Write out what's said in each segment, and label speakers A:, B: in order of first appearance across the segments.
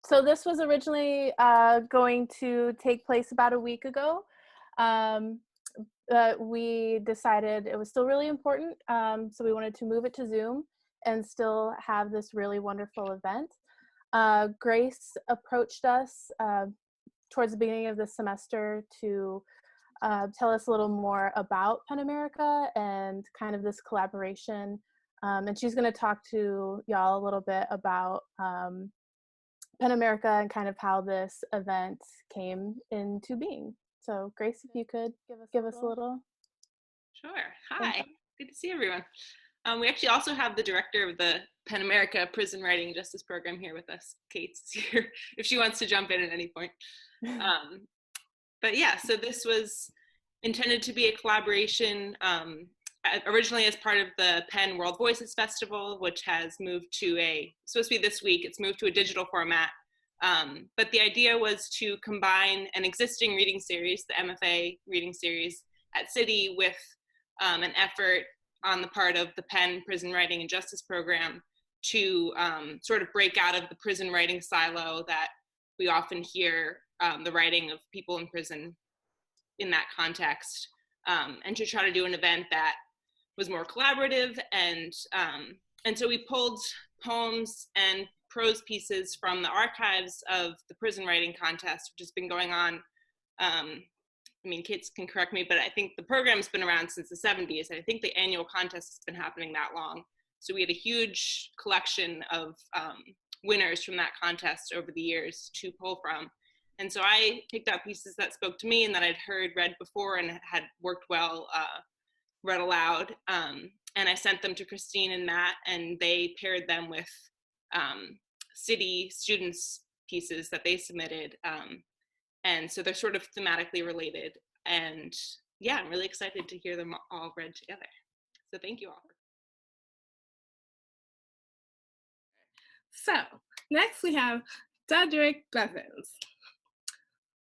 A: So this was originally going to take place about a week ago. We decided it was still really important, so we wanted to move it to Zoom and still have this really wonderful event. Grace approached us towards the beginning of the semester to tell us a little more about PEN America and kind of this collaboration. And she's going to talk to y'all a little bit about PEN America and kind of how this event came into being. So Grace, if you could give us a little.
B: Sure. Hi. Good to see everyone. We actually also have the director of the PEN America Prison Writing Justice Program here with us. Kate's here if she wants to jump in at any point. But yeah, so this was intended to be a collaboration originally as part of the PEN World Voices Festival, which has moved to supposed to be this week, it's moved to a digital format. But the idea was to combine an existing reading series, the MFA reading series at City, with an effort on the part of the PEN Prison Writing and Justice Program to sort of break out of the prison writing silo that we often hear the writing of people in prison in that context, and to try to do an event that was more collaborative. And so we pulled poems and prose pieces from the archives of the prison writing contest, which has been going on. I mean, kids can correct me, but I think the program's been around since the 70s, and I think the annual contest has been happening that long. So we had a huge collection of winners from that contest over the years to pull from. And so I picked out pieces that spoke to me and that I'd heard read before and had worked well, read aloud. And I sent them to Kristine and Matt, and they paired them with City students' pieces that they submitted. And so they're sort of thematically related. And yeah, I'm really excited to hear them all read together. So thank you all.
C: So next we have Dudgrick Bevins.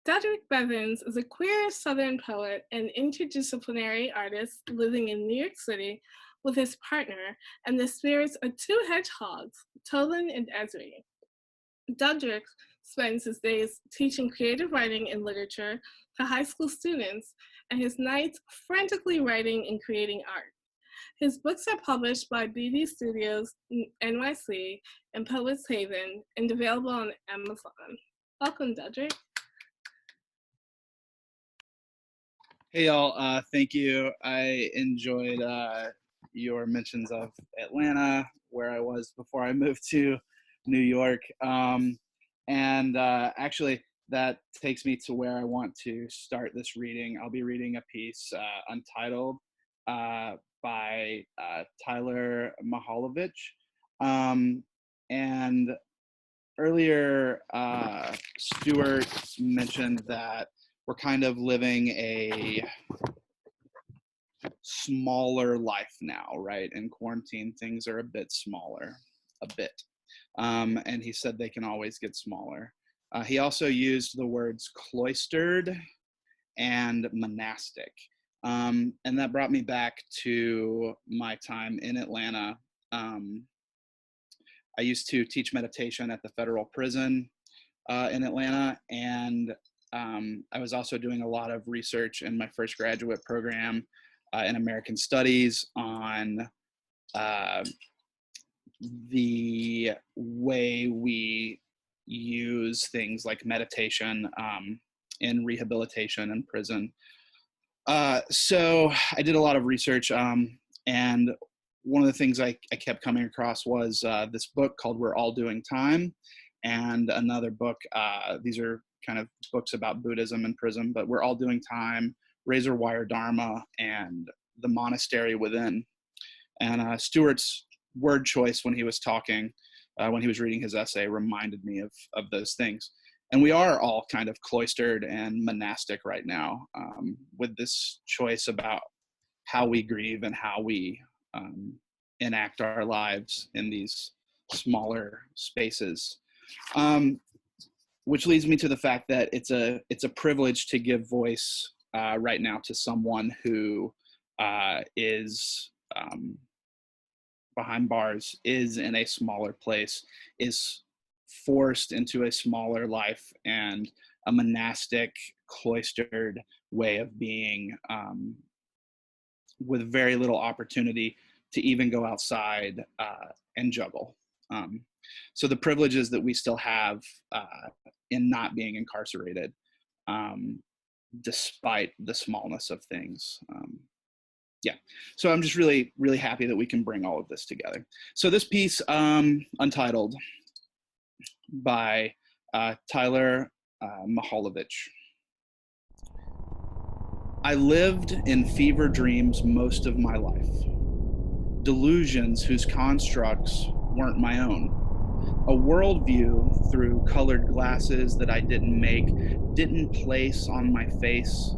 C: Dudgrick Bevins is a queer Southern poet and interdisciplinary artist living in New York City with his partner and the spirits of two hedgehogs, Tolan and Ezri. Dudgick spends his days teaching creative writing and literature to high school students and his nights frantically writing and creating art. His books are published by BD Studios NYC and Poets Haven and available on Amazon. Welcome, Dudgick.
D: Hey y'all, thank you. I enjoyed your mentions of Atlanta, where I was before I moved to New York. And actually, that takes me to where I want to start this reading. I'll be reading a piece, Untitled, by Tylor Mehalovich. And earlier, Stuart mentioned that we're kind of living a smaller life now, right? In quarantine, things are a bit smaller, a bit. And he said they can always get smaller. He also used the words cloistered and monastic. And that brought me back to my time in Atlanta. I used to teach meditation at the federal prison in Atlanta, and I was also doing a lot of research in my first graduate program in American Studies on the way we use things like meditation in rehabilitation in prison. So I did a lot of research, and one of the things I kept coming across was this book called We're All Doing Time, and another book, these are kind of books about Buddhism in prison, but We're All Doing Time, Razor Wire Dharma, and The Monastery Within. And Stuart's word choice when he was talking, when he was reading his essay, reminded me of those things. And we are all kind of cloistered and monastic right now, with this choice about how we grieve and how we enact our lives in these smaller spaces. Which leads me to the fact that it's a privilege to give voice right now to someone who is behind bars, is in a smaller place, is forced into a smaller life and a monastic, cloistered way of being, with very little opportunity to even go outside and juggle. So the privileges that we still have in not being incarcerated, despite the smallness of things. Yeah, so I'm just really, really happy that we can bring all of this together. So this piece, Untitled, by Tylor Mehalovich. I lived in fever dreams most of my life, delusions whose constructs weren't my own, a worldview through colored glasses that I didn't make, didn't place on my face,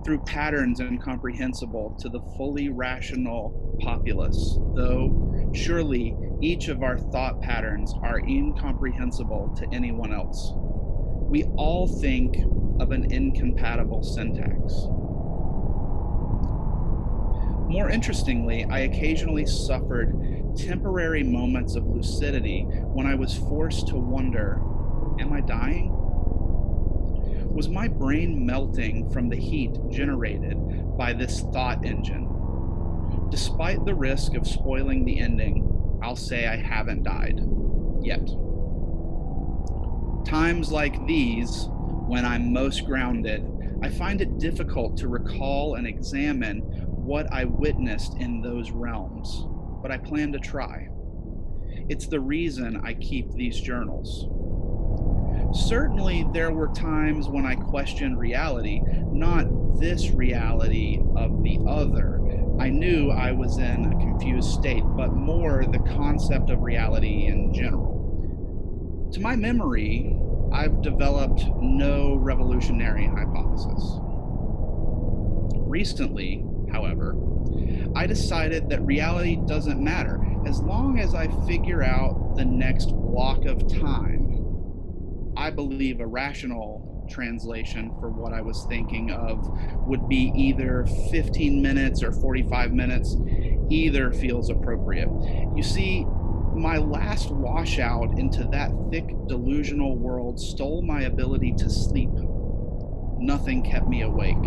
D: through patterns incomprehensible to the fully rational populace, though surely each of our thought patterns are incomprehensible to anyone else. We all think of an incompatible syntax. More interestingly, I occasionally suffered temporary moments of lucidity when I was forced to wonder, am I dying? Was my brain melting from the heat generated by this thought engine? Despite the risk of spoiling the ending, I'll say I haven't died yet. Times like these, when I'm most grounded, I find it difficult to recall and examine what I witnessed in those realms, but I plan to try. It's the reason I keep these journals. Certainly, there were times when I questioned reality, not this reality of the other. I knew I was in a confused state, but more the concept of reality in general. To my memory, I've developed no revolutionary hypothesis. Recently, however, I decided that reality doesn't matter as long as I figure out the next block of time. I believe a rational translation for what I was thinking of would be either 15 minutes or 45 minutes. Either feels appropriate. You see, my last washout into that thick delusional world stole my ability to sleep. Nothing kept me awake.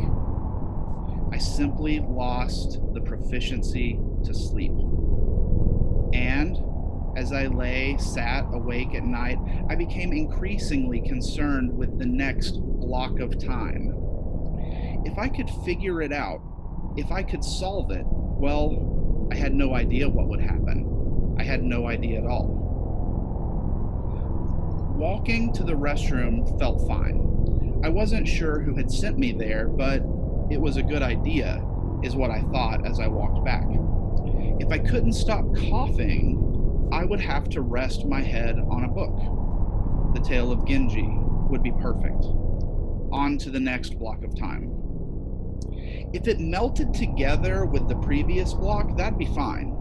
D: I simply lost the proficiency to sleep. And as I sat awake at night, I became increasingly concerned with the next block of time. If I could figure it out, if I could solve it, well, I had no idea what would happen. I had no idea at all. Walking to the restroom felt fine. I wasn't sure who had sent me there, but it was a good idea, is what I thought as I walked back. If I couldn't stop coughing, I would have to rest my head on a book. The Tale of Genji would be perfect. On to the next block of time. If it melted together with the previous block, that'd be fine.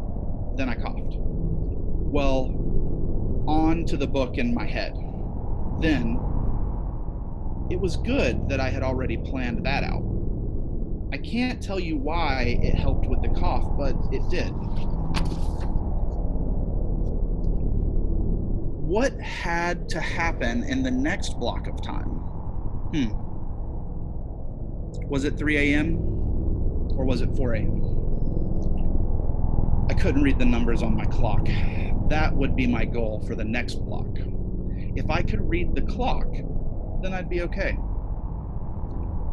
D: Then I coughed. Well, on to the book in my head. Then, it was good that I had already planned that out. I can't tell you why it helped with the cough, but it did. What had to happen in the next block of time? Was it 3 a.m. or was it 4 a.m.? I couldn't read the numbers on my clock. That would be my goal for the next block. If I could read the clock, then I'd be okay.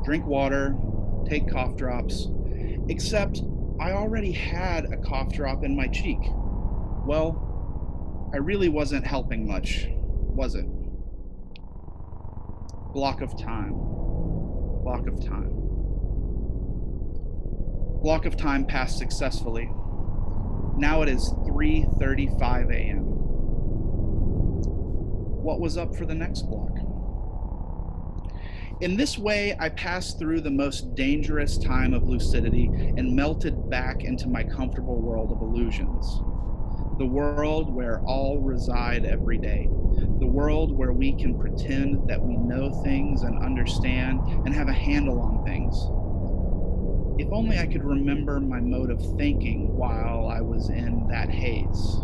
D: Drink water, take cough drops, except I already had a cough drop in my cheek. Well, I really wasn't helping much, was it? Block of time. Block of time. Block of time passed successfully. Now it is 3:35 a.m. What was up for the next block? In this way, I passed through the most dangerous time of lucidity and melted back into my comfortable world of illusions. The world where all reside every day. The world where we can pretend that we know things and understand and have a handle on things. If only I could remember my mode of thinking while I was in that haze.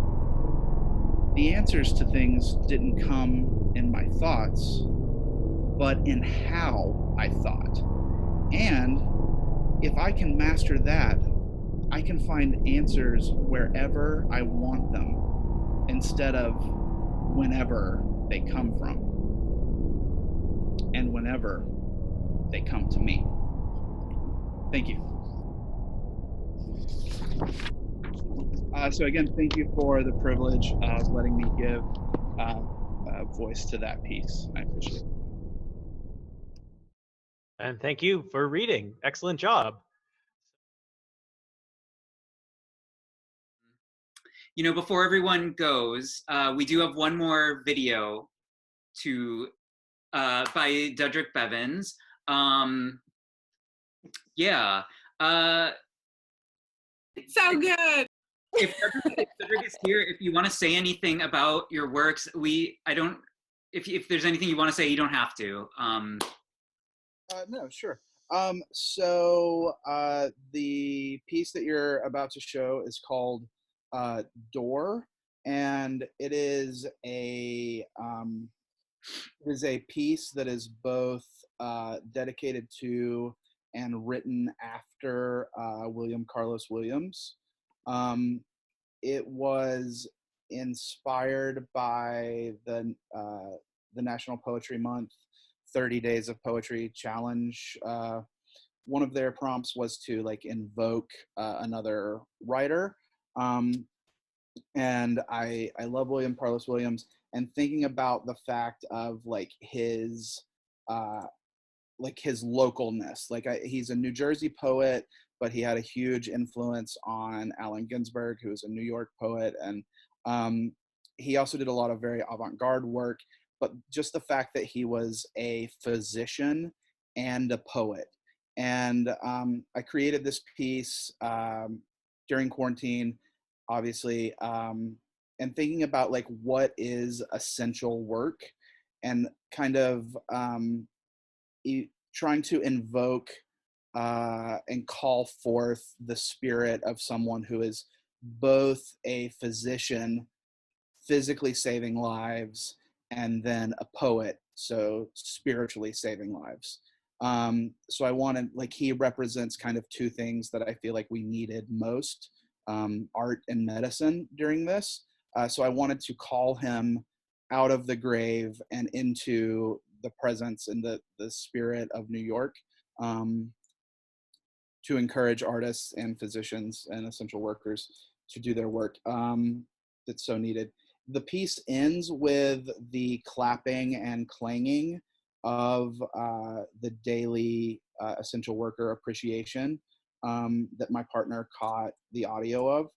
D: the answers to things didn't come in my thoughts, but in how I thought. And if I can master that, I can find answers wherever I want them instead of whenever they come from and whenever they come to me. Thank you. So again, thank you for the privilege of letting me give voice to that piece. I appreciate it.
E: And thank you for reading. Excellent job.
F: You know, before everyone goes, we do have one more video to by Dudgrick Bevins. Yeah.
C: So good.
F: If Dudgrick is here, if you want to say anything about your works, if there's anything you want to say, you don't have to.
D: No, sure. So the piece that you're about to show is called Door, and it is a piece that is both dedicated to and written after William Carlos Williams. It was inspired by the National Poetry Month 30 Days of Poetry Challenge. One of their prompts was to like invoke another writer. And I love William Carlos Williams, and thinking about the fact of like his localness. He's a New Jersey poet, but he had a huge influence on Allen Ginsberg, who was a New York poet. And he also did a lot of very avant-garde work, but just the fact that he was a physician and a poet. And I created this piece during quarantine, obviously, and thinking about like what is essential work, and kind of trying to invoke and call forth the spirit of someone who is both a physician, physically saving lives, and then a poet, so spiritually saving lives. So I wanted, like, he represents kind of two things that I feel like we needed most, art and medicine during this. So I wanted to call him out of the grave and into the presence and the spirit of New York, to encourage artists and physicians and essential workers to do their work that's so needed. The piece ends with the clapping and clanging of the daily essential worker appreciation that my partner caught the audio of.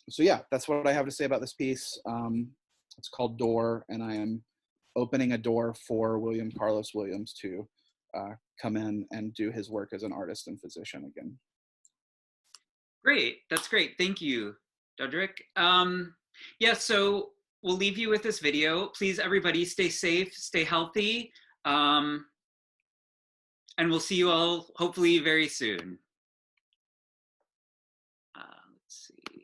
D: So yeah, that's what I have to say about this piece. It's called Door, and I am opening a door for William Carlos Williams to come in and do his work as an artist and physician again.
F: Great, that's great. Thank you, Dudgrick. Yeah, so we'll leave you with this video. Please, everybody, stay safe, stay healthy, and we'll see you all hopefully very soon. Let's see.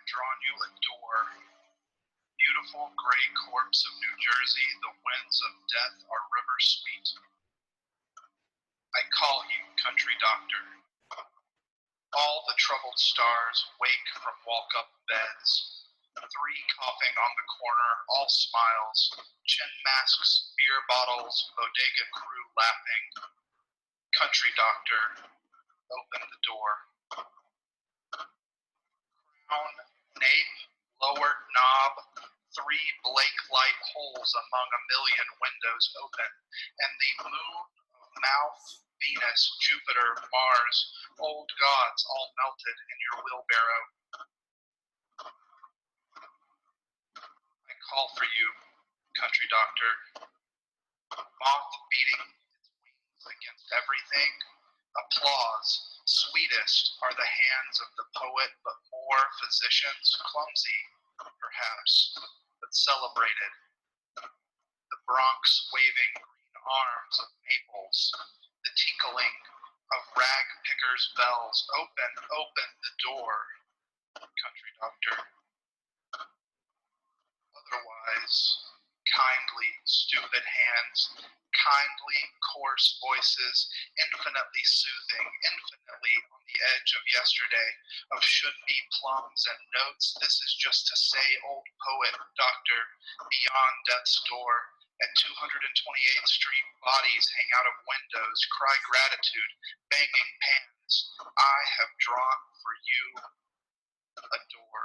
D: drawn you a door. Beautiful gray corpse of New Jersey, the winds of death are river sweet. I call you country doctor. All the troubled stars wake from walk-up beds. 3 coughing on the corner, all smiles, chin masks, beer bottles, bodega crew laughing. Country doctor, open the door. Crown, nape, lowered knob, 3 Blake light holes among a million windows open, and the moon of mouth, Venus, Jupiter, Mars, old gods all melted in your wheelbarrow. I call for you, country doctor. Moth beating its wings against everything. Applause, sweetest are the hands of the poet, but more physicians, clumsy, perhaps, but celebrated. The Bronx waving green arms of maples, the tinkling of rag pickers' bells. Open, open the door, country doctor. Otherwise, kindly, stupid hands, kindly, coarse voices, infinitely soothing, infinitely on the edge of yesterday, of should-be plums and notes. This is just to say, old poet, doctor, beyond death's door, at 228th Street, bodies hang out of windows, cry gratitude, banging pans. I have drawn for you a door.